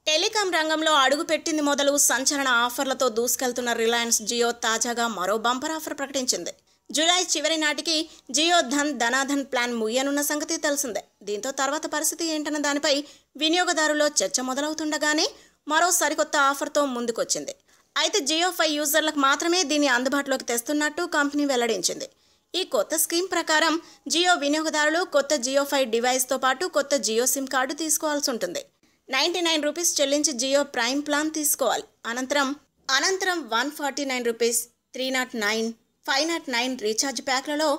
Telecom రంగంలో అడుగుపెట్టింది మొదలు సంచలన ఆఫర్లతో దూసుకెళ్తున్న రిలయన్స్ జియో తాజాగా మరో బంపర్ ఆఫర్ ప్రకటించింది. జూలై చివరి నాటికి జియో ధనాధన్ ప్లాన్ ముగియనున్న సంగతి తెలిసిందే. దీంతో తర్వాత పరిస్థితి ఏంటన్న దానిపై వినియోగదారుల్లో చర్చ మొదలవుతుండగానే మరో సరికొత్త ఆఫర్తో ముందుకొచ్చింది. అయితే జియో 5 యూజర్లకు మాత్రమే దీన్ని అందుబాటులోకి తెస్తున్నట్టు కంపెనీ వెల్లడించింది. ఈ కొత్త స్కీమ్ ప్రకారం జియో వినియోగదారులు కొత్త జియో 5 డివైస్తో పాటు కొత్త జియో సిమ్ కార్డు తీసుకోవాల్సి ఉంటుంది. 99 రూపీస్ చెల్లించి జియో ప్రైమ్ ప్లాన్ తీసుకోవాలి. అనంతరం 149 రూపీస్, 309, 509 రీఛార్జ్ ప్యాక్లలో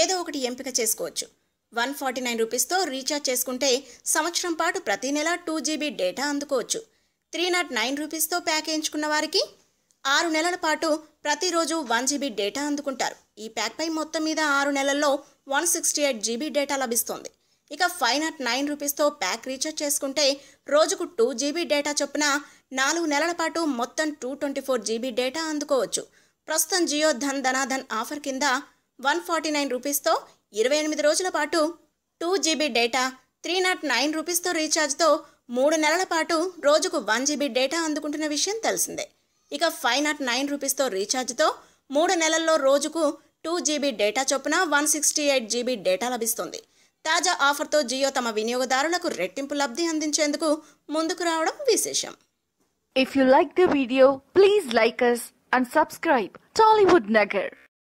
ఏదో ఒకటి ఎంపిక చేసుకోవచ్చు. 149 రూపీస్తో రీఛార్జ్ చేసుకుంటే సంవత్సరం పాటు ప్రతి నెల 2 GB డేటా అందుకోవచ్చు. 309 రూపీస్తో ప్యాక్ ఎంచుకున్న వారికి 6 నెలల పాటు ప్రతిరోజు 1 GB డేటా అందుకుంటారు. ఈ ప్యాక్పై మొత్తం మీద 6 నెలల్లో 168 GB డేటా లభిస్తుంది. ఇక 509 రూపీస్తో ప్యాక్ రీఛార్జ్ చేసుకుంటే రోజుకు 2 GB డేటా చొప్పున 4 నెలల పాటు మొత్తం 224 GB డేటా అందుకోవచ్చు. ప్రస్తుతం జియో ధనాధన్ ఆఫర్ కింద 149 రూపీస్తో 28 రోజుల పాటు 2 GB డేటా, 309 రూపీస్తో రీఛార్జ్తో 3 నెలల పాటు రోజుకు 1 GB డేటా అందుకుంటున్న విషయం తెలిసిందే. ఇక 509 రూపీస్తో రీఛార్జ్తో 3 నెలల్లో రోజుకు 2 GB డేటా చొప్పున 168 GB డేటా లభిస్తుంది. తాజా ఆఫర్తో జియో తమ వినియోగదారులకు రెట్టింపు లబ్ధి అందించేందుకు ముందుకు రావడం విశేషం. If you like the video, please like us and subscribe Tollywood Nagar.